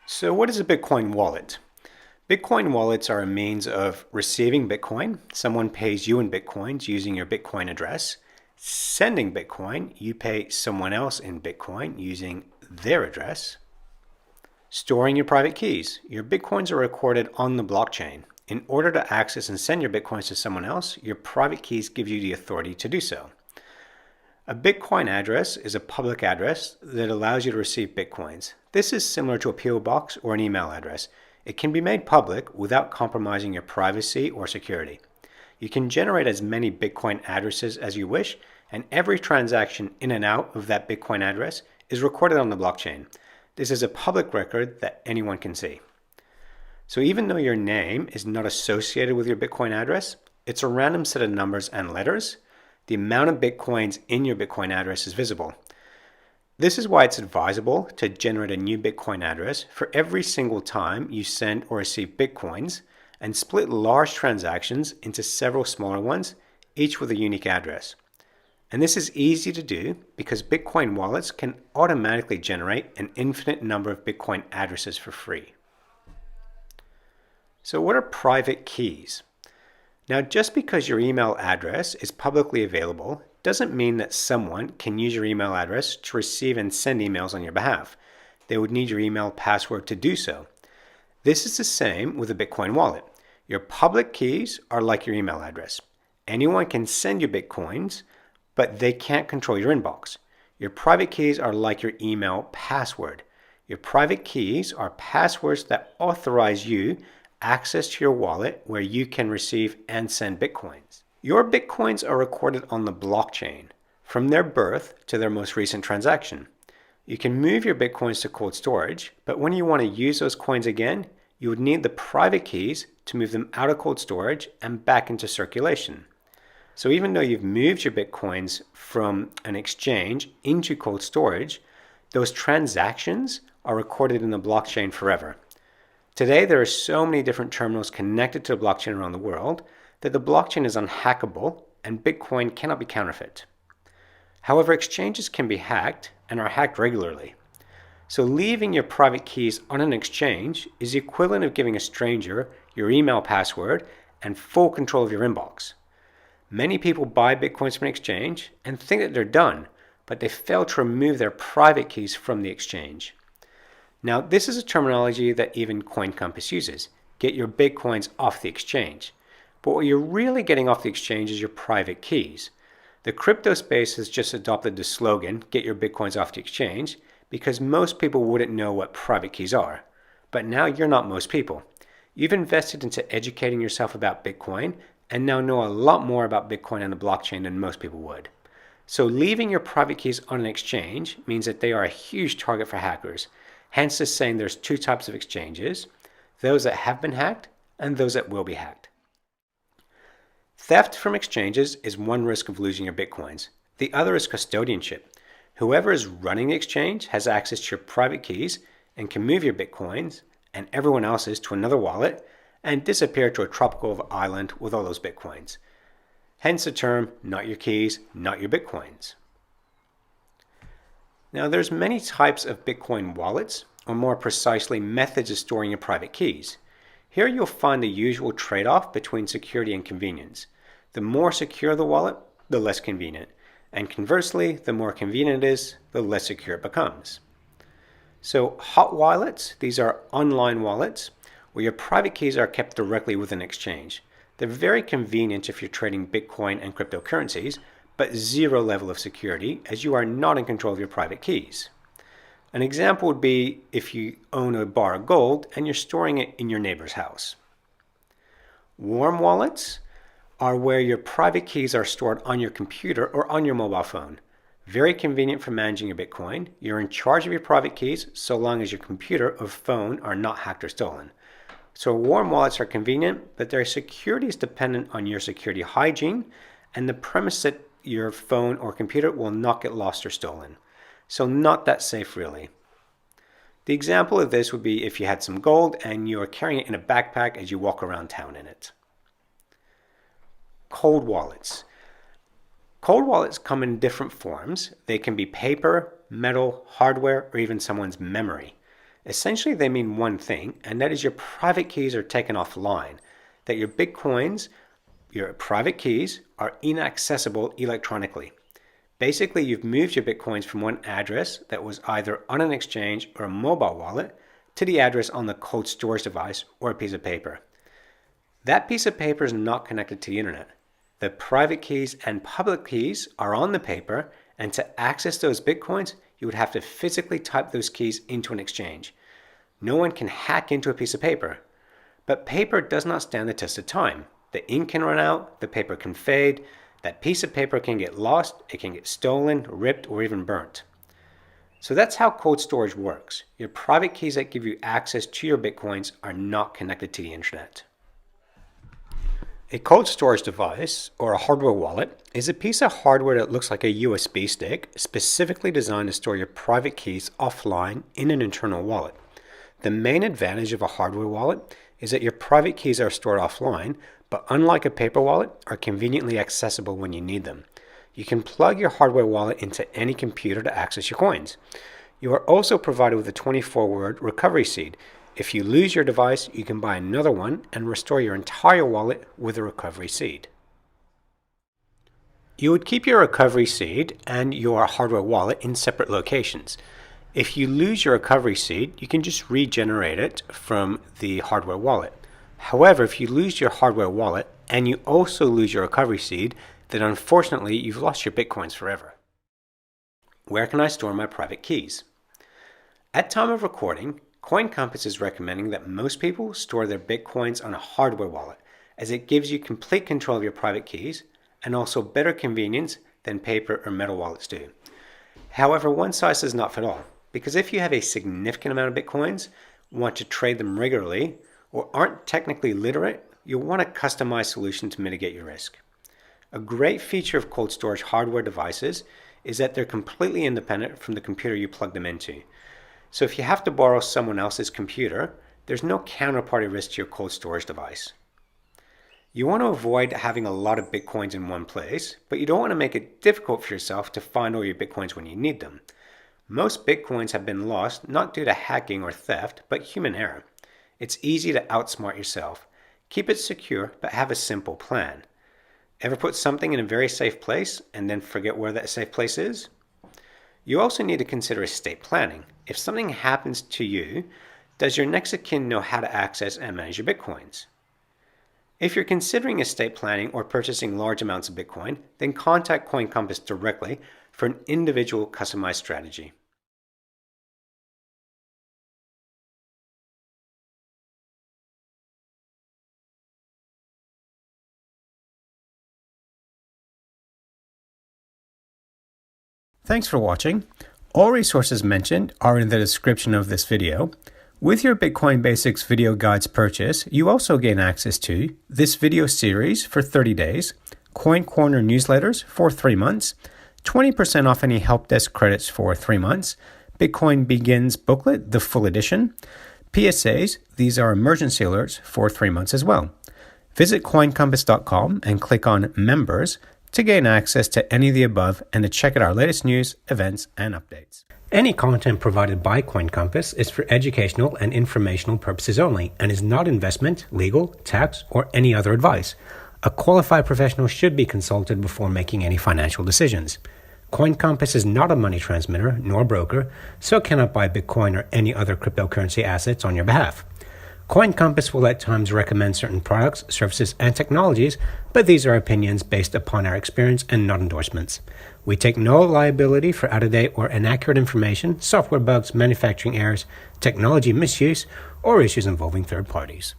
So what is a Bitcoin wallet? Bitcoin wallets are a means of receiving Bitcoin. Someone pays you in Bitcoins using your Bitcoin address. Sending Bitcoin, you pay someone else in Bitcoin using their address. Storing your private keys. Your Bitcoins are recorded on the blockchain. In order to access and send your Bitcoins to someone else, your private keys give you the authority to do so. A Bitcoin address is a public address that allows you to receive Bitcoins. This is similar to a PO box or an email address. It can be made public without compromising your privacy or security. You can generate as many Bitcoin addresses as you wish, and every transaction in and out of that Bitcoin address is recorded on the blockchain. This is a public record that anyone can see. So even though your name is not associated with your Bitcoin address, it's a random set of numbers and letters. The amount of Bitcoins in your Bitcoin address is visible. This is why it's advisable to generate a new Bitcoin address for every single time you send or receive Bitcoins and split large transactions into several smaller ones, each with a unique address. And this is easy to do because Bitcoin wallets can automatically generate an infinite number of Bitcoin addresses for free. So what are private keys? Now, just because your email address is publicly available doesn't mean that someone can use your email address to receive and send emails on your behalf. They would need your email password to do so. This is the same with a Bitcoin wallet. Your public keys are like your email address. Anyone can send you Bitcoins, but they can't control your inbox. Your private keys are like your email password. Your private keys are passwords that authorize you access to your wallet where you can receive and send Bitcoins. Your Bitcoins are recorded on the blockchain from their birth to their most recent transaction. You can move your Bitcoins to cold storage, but when you want to use those coins again, you would need the private keys to move them out of cold storage and back into circulation. So even though you've moved your Bitcoins from an exchange into cold storage, those transactions are recorded in the blockchain forever. Today, there are so many different terminals connected to the blockchain around the world that the blockchain is unhackable and Bitcoin cannot be counterfeit. However, exchanges can be hacked and are hacked regularly. So leaving your private keys on an exchange is the equivalent of giving a stranger your email password and full control of your inbox. Many people buy Bitcoins from an exchange and think that they're done, but they fail to remove their private keys from the exchange. Now, this is a terminology that even CoinCompass uses. Get your Bitcoins off the exchange. But what you're really getting off the exchange is your private keys. The crypto space has just adopted the slogan, get your Bitcoins off the exchange, because most people wouldn't know what private keys are. But now you're not most people. You've invested into educating yourself about Bitcoin and now know a lot more about Bitcoin and the blockchain than most people would. So leaving your private keys on an exchange means that they are a huge target for hackers. Hence the saying there's two types of exchanges, those that have been hacked and those that will be hacked. Theft from exchanges is one risk of losing your Bitcoins. The other is custodianship. Whoever is running the exchange has access to your private keys and can move your Bitcoins and everyone else's to another wallet and disappear to a tropical island with all those Bitcoins. Hence the term, not your keys, not your Bitcoins. Now, there's many types of Bitcoin wallets, or more precisely, methods of storing your private keys. Here you'll find the usual trade-off between security and convenience. The more secure the wallet, the less convenient. And conversely, the more convenient it is, the less secure it becomes. So hot wallets, these are online wallets where your private keys are kept directly with an exchange. They're very convenient if you're trading Bitcoin and cryptocurrencies, but zero level of security as you are not in control of your private keys. An example would be if you own a bar of gold and you're storing it in your neighbor's house. Warm wallets are where your private keys are stored on your computer or on your mobile phone. Very convenient for managing your Bitcoin. You're in charge of your private keys so long as your computer or phone are not hacked or stolen. So warm wallets are convenient, but their security is dependent on your security hygiene and the premise that your phone or computer will not get lost or stolen. So not that safe really. The example of this would be if you had some gold and you are carrying it in a backpack as you walk around town in it. Cold wallets. Cold wallets come in different forms. They can be paper, metal, hardware, or even someone's memory. Essentially, they mean one thing, and that is your private keys are taken offline, that your Bitcoins, your private keys, are inaccessible electronically. Basically, you've moved your Bitcoins from one address that was either on an exchange or a mobile wallet to the address on the cold storage device or a piece of paper. That piece of paper is not connected to the internet. The private keys and public keys are on the paper, and to access those Bitcoins, you would have to physically type those keys into an exchange. No one can hack into a piece of paper. But paper does not stand the test of time. The ink can run out, the paper can fade, that piece of paper can get lost, it can get stolen, ripped, or even burnt. So that's how cold storage works. Your private keys that give you access to your Bitcoins are not connected to the internet. A cold storage device, or a hardware wallet, is a piece of hardware that looks like a USB stick, specifically designed to store your private keys offline in an internal wallet. The main advantage of a hardware wallet is that your private keys are stored offline, but unlike a paper wallet, are conveniently accessible when you need them. You can plug your hardware wallet into any computer to access your coins. You are also provided with a 24-word recovery seed. If you lose your device, you can buy another one and restore your entire wallet with a recovery seed. You would keep your recovery seed and your hardware wallet in separate locations. If you lose your recovery seed, you can just regenerate it from the hardware wallet. However, if you lose your hardware wallet and you also lose your recovery seed, then unfortunately you've lost your Bitcoins forever. Where can I store my private keys? At time of recording, CoinCompass is recommending that most people store their Bitcoins on a hardware wallet, as it gives you complete control of your private keys and also better convenience than paper or metal wallets do. However, one size does not fit all, because if you have a significant amount of Bitcoins, want to trade them regularly, or aren't technically literate, you'll want a customized solution to mitigate your risk. A great feature of cold storage hardware devices is that they're completely independent from the computer you plug them into. So if you have to borrow someone else's computer, there's no counterparty risk to your cold storage device. You want to avoid having a lot of Bitcoins in one place, but you don't want to make it difficult for yourself to find all your Bitcoins when you need them. Most Bitcoins have been lost not due to hacking or theft, but human error. It's easy to outsmart yourself. Keep it secure, but have a simple plan. Ever put something in a very safe place and then forget where that safe place is? You also need to consider estate planning. If something happens to you, does your next of kin know how to access and manage your Bitcoins? If you're considering estate planning or purchasing large amounts of Bitcoin, then contact CoinCompass directly for an individual customized strategy. Thanks for watching. All resources mentioned are in the description of this video. With your Bitcoin Basics video guides purchase, you also gain access to this video series for 30 days, Coin Corner newsletters for 3 months, 20% off any help desk credits for 3 months, Bitcoin Begins booklet, the full edition, PSAs, these are emergency alerts for 3 months as well. Visit coincompass.com and click on Members to gain access to any of the above and to check out our latest news, events, and updates. Any content provided by CoinCompass is for educational and informational purposes only and is not investment, legal, tax, or any other advice. A qualified professional should be consulted before making any financial decisions. CoinCompass is not a money transmitter nor broker, so cannot buy Bitcoin or any other cryptocurrency assets on your behalf. CoinCompass will at times recommend certain products, services, and technologies, but these are opinions based upon our experience and not endorsements. We take no liability for out-of-date or inaccurate information, software bugs, manufacturing errors, technology misuse, or issues involving third parties.